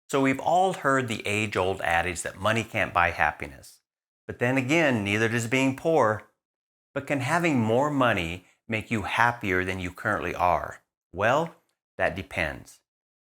So we've all heard the age-old adage that money can't buy happiness. But then again, neither does being poor. But can having more money make you happier than you currently are? Well, that depends.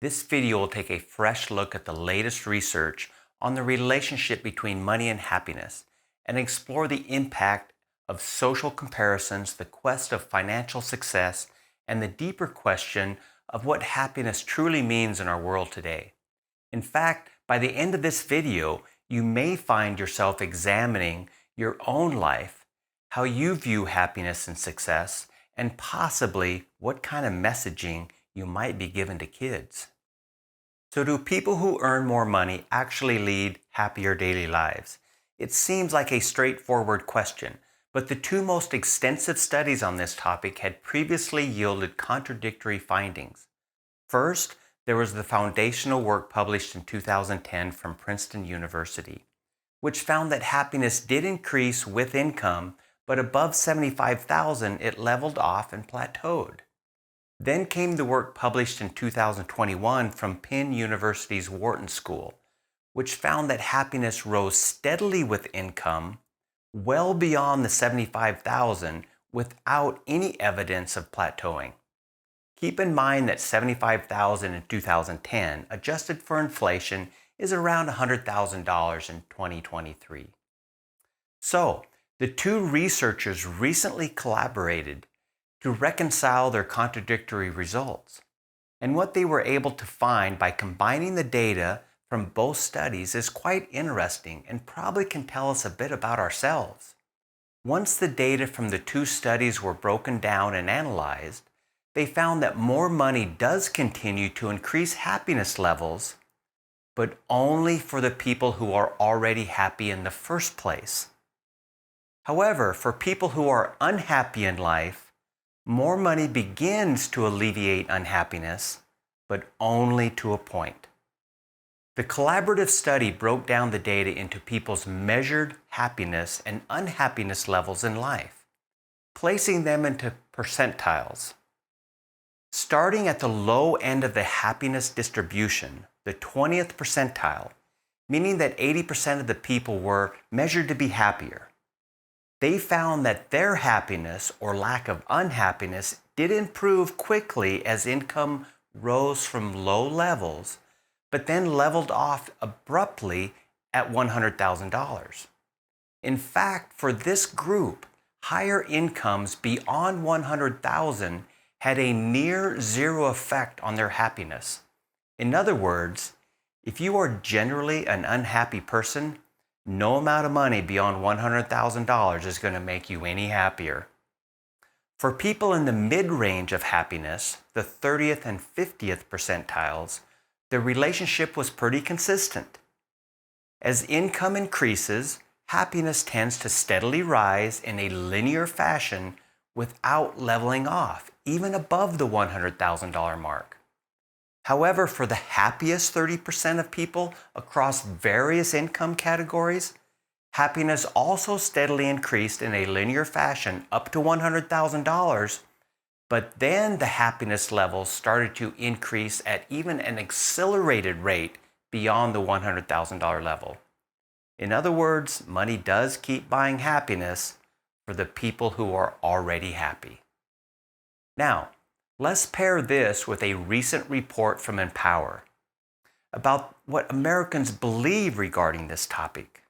This video will take a fresh look at the latest research on the relationship between money and happiness and explore the impact of social comparisons, the quest of financial success, and the deeper question of what happiness truly means in our world today. In fact, by the end of this video, you may find yourself examining your own life, how you view happiness and success, and possibly what kind of messaging you might be given to kids. So do people who earn more money actually lead happier daily lives? It seems like a straightforward question, but the two most extensive studies on this topic had previously yielded contradictory findings. First, there was the foundational work published in 2010 from Princeton University, which found that happiness did increase with income, but above $75,000 it leveled off and plateaued. Then came the work published in 2021 from Penn University's Wharton School, which found that happiness rose steadily with income, well beyond the $75,000 without any evidence of plateauing. Keep in mind that $75,000 in 2010, adjusted for inflation, is around $100,000 in 2023. So, the two researchers recently collaborated to reconcile their contradictory results. And what they were able to find by combining the data from both studies is quite interesting and probably can tell us a bit about ourselves. Once the data from the two studies were broken down and analyzed, they found that more money does continue to increase happiness levels, but only for the people who are already happy in the first place. However, for people who are unhappy in life, more money begins to alleviate unhappiness, but only to a point. The collaborative study broke down the data into people's measured happiness and unhappiness levels in life, placing them into percentiles. Starting at the low end of the happiness distribution, the 20th percentile, meaning that 80% of the people were measured to be happier, they found that their happiness or lack of unhappiness did improve quickly as income rose from low levels, but then leveled off abruptly at $100,000. In fact, for this group, higher incomes beyond $100,000 had a near zero effect on their happiness. In other words, if you are generally an unhappy person, no amount of money beyond $100,000 is going to make you any happier. For people in the mid-range of happiness, the 30th and 50th percentiles, the relationship was pretty consistent. As income increases, happiness tends to steadily rise in a linear fashion without leveling off, even above the $100,000 mark. However, for the happiest 30% of people across various income categories, happiness also steadily increased in a linear fashion up to $100,000, but then the happiness levels started to increase at even an accelerated rate beyond the $100,000 level. In other words, money does keep buying happiness for the people who are already happy. Now, let's pair this with a recent report from Empower about what Americans believe regarding this topic.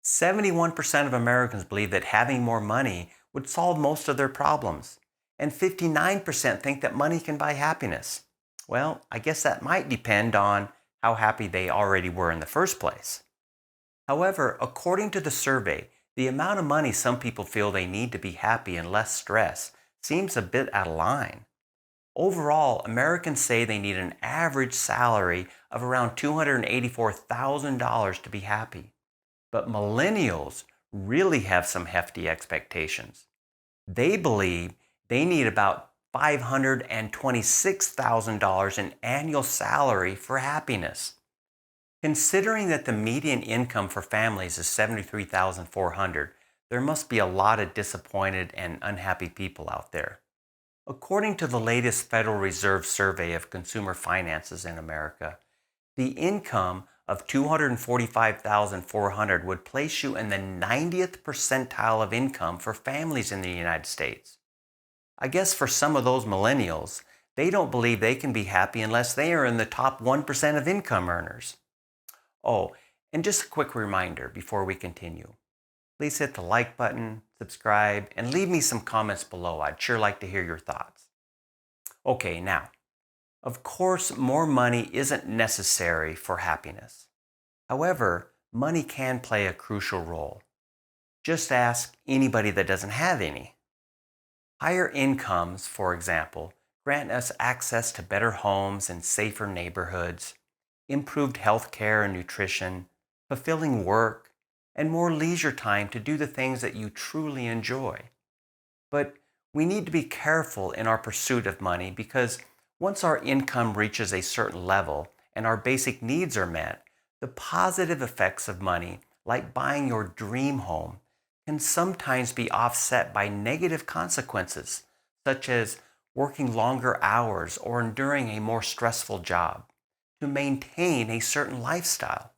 71% of Americans believe that having more money would solve most of their problems, and 59% think that money can buy happiness. Well, I guess that might depend on how happy they already were in the first place. However, according to the survey, the amount of money some people feel they need to be happy and less stress seems a bit out of line. Overall, Americans say they need an average salary of around $284,000 to be happy. But millennials really have some hefty expectations. They believe they need about $526,000 in annual salary for happiness. Considering that the median income for families is $73,400, there must be a lot of disappointed and unhappy people out there. According to the latest Federal Reserve survey of consumer finances in America, The income of 245,400 would place you in the 90th percentile of income for families in the United States. I guess for some of those millennials, they don't believe they can be happy unless they are in the top 1% of income earners. Oh, and just a quick reminder before we continue. Please hit the like button, subscribe, and leave me some comments below. I'd sure like to hear your thoughts. Okay, now, of course, more money isn't necessary for happiness. However, money can play a crucial role. Just ask anybody that doesn't have any. Higher incomes, for example, grant us access to better homes and safer neighborhoods, improved health care and nutrition, fulfilling work, and more leisure time to do the things that you truly enjoy. But we need to be careful in our pursuit of money because once our income reaches a certain level and our basic needs are met, the positive effects of money, like buying your dream home, can sometimes be offset by negative consequences, such as working longer hours or enduring a more stressful job to maintain a certain lifestyle.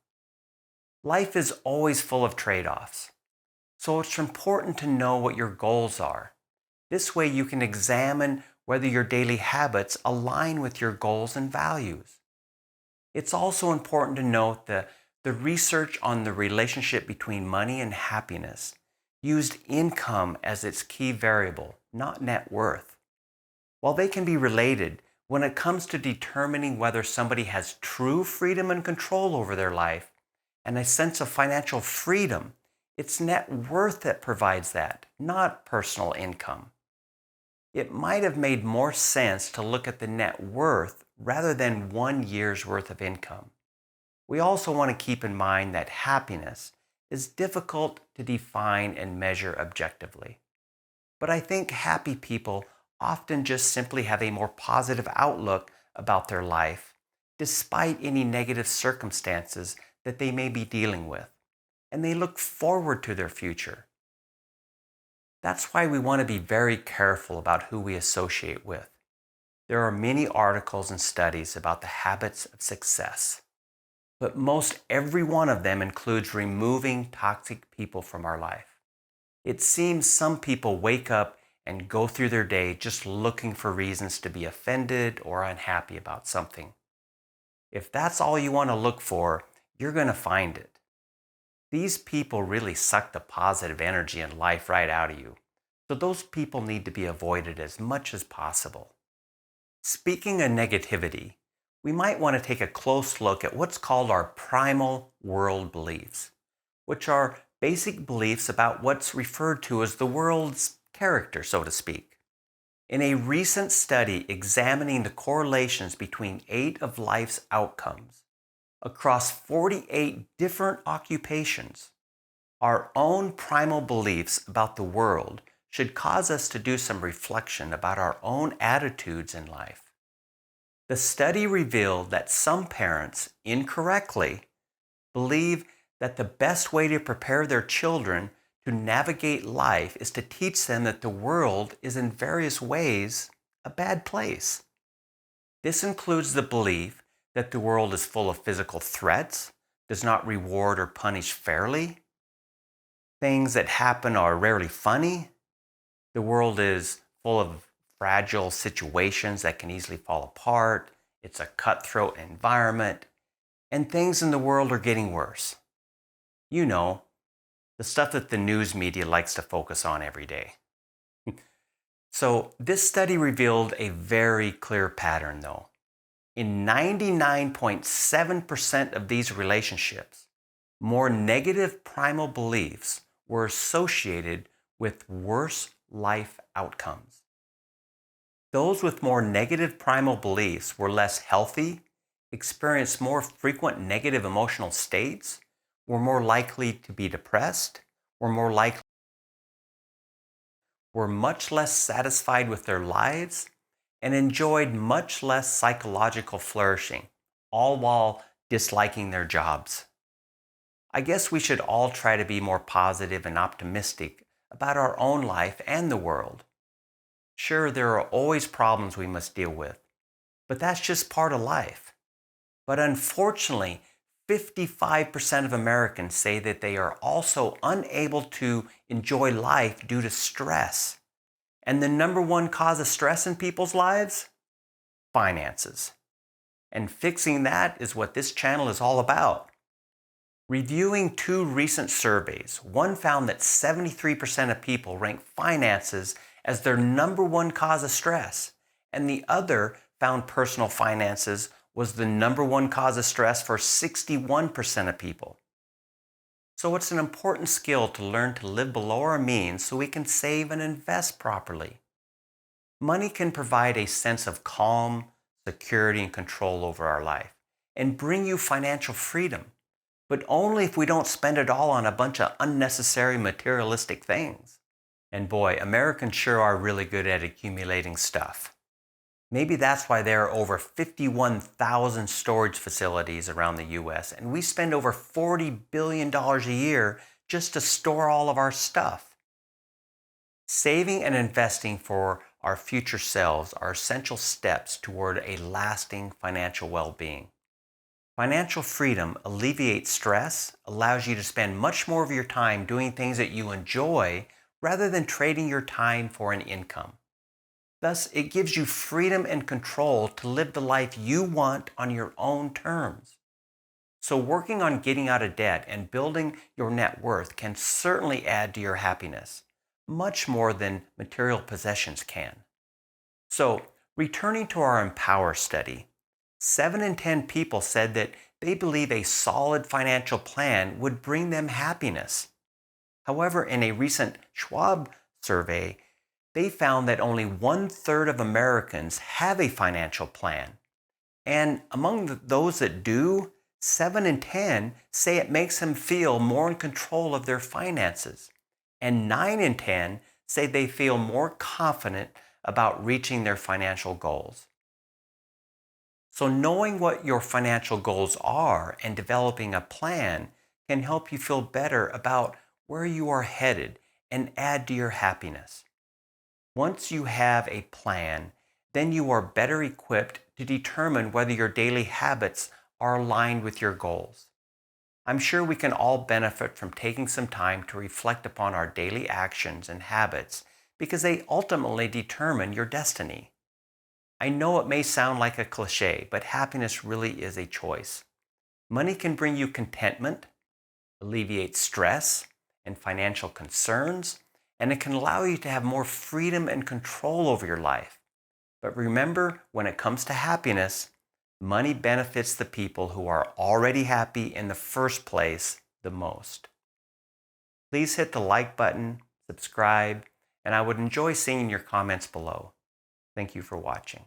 Life is always full of trade-offs, so it's important to know what your goals are. This way you can examine whether your daily habits align with your goals and values. It's also important to note that the research on the relationship between money and happiness used income as its key variable, not net worth. While they can be related, when it comes to determining whether somebody has true freedom and control over their life and a sense of financial freedom, it's net worth that provides that, not personal income. It might have made more sense to look at the net worth rather than 1 year's worth of income. We also want to keep in mind that happiness is difficult to define and measure objectively. But I think happy people often just simply have a more positive outlook about their life, despite any negative circumstances that they may be dealing with, and they look forward to their future. That's why we want to be very careful about who we associate with. There are many articles and studies about the habits of success, but most every one of them includes removing toxic people from our life. It seems some people wake up and go through their day just looking for reasons to be offended or unhappy about something. If that's all you want to look for, you're going to find it. These people really suck the positive energy and life right out of you, so those people need to be avoided as much as possible. Speaking of negativity, we might want to take a close look at what's called our primal world beliefs, which are basic beliefs about what's referred to as the world's character, so to speak. In a recent study examining the correlations between 8 of life's outcomes across 48 different occupations, our own primal beliefs about the world should cause us to do some reflection about our own attitudes in life. The study revealed that some parents, incorrectly, believe that the best way to prepare their children to navigate life is to teach them that the world is in various ways a bad place. This includes the belief that the world is full of physical threats, does not reward or punish fairly, things that happen are rarely funny, the world is full of fragile situations that can easily fall apart, it's a cutthroat environment, and things in the world are getting worse. You know, the stuff that the news media likes to focus on every day. So this study revealed a very clear pattern though. In 99.7% of these relationships, more negative primal beliefs were associated with worse life outcomes. Those with more negative primal beliefs were less healthy, experienced more frequent negative emotional states, were more likely to be depressed, were much less satisfied with their lives, and enjoyed much less psychological flourishing, all while disliking their jobs. I guess we should all try to be more positive and optimistic about our own life and the world. Sure, there are always problems we must deal with, but that's just part of life. But unfortunately, 55% of Americans say that they are also unable to enjoy life due to stress. And the number one cause of stress in people's lives? Finances. And fixing that is what this channel is all about. Reviewing two recent surveys, one found that 73% of people rank finances as their number one cause of stress, and the other found personal finances was the number one cause of stress for 61% of people. So it's an important skill to learn to live below our means so we can save and invest properly. Money can provide a sense of calm, security, and control over our life and bring you financial freedom, but only if we don't spend it all on a bunch of unnecessary materialistic things. And boy, Americans sure are really good at accumulating stuff. Maybe that's why there are over 51,000 storage facilities around the US, and we spend over $40 billion a year just to store all of our stuff. Saving and investing for our future selves are essential steps toward a lasting financial well-being. Financial freedom alleviates stress, allows you to spend much more of your time doing things that you enjoy rather than trading your time for an income. Thus, it gives you freedom and control to live the life you want on your own terms. So working on getting out of debt and building your net worth can certainly add to your happiness, much more than material possessions can. So, returning to our Empower study, 7 in 10 people said that they believe a solid financial plan would bring them happiness. However, in a recent Schwab survey, they found that only 1/3 of Americans have a financial plan. And among those that do, 7 in 10 say it makes them feel more in control of their finances. And 9 in 10 say they feel more confident about reaching their financial goals. So knowing what your financial goals are and developing a plan can help you feel better about where you are headed and add to your happiness. Once you have a plan, then you are better equipped to determine whether your daily habits are aligned with your goals. I'm sure we can all benefit from taking some time to reflect upon our daily actions and habits because they ultimately determine your destiny. I know it may sound like a cliche, but happiness really is a choice. Money can bring you contentment, alleviate stress and financial concerns, and it can allow you to have more freedom and control over your life. But remember, when it comes to happiness, money benefits the people who are already happy in the first place the most. Please hit the like button, subscribe, and I would enjoy seeing your comments below. Thank you for watching.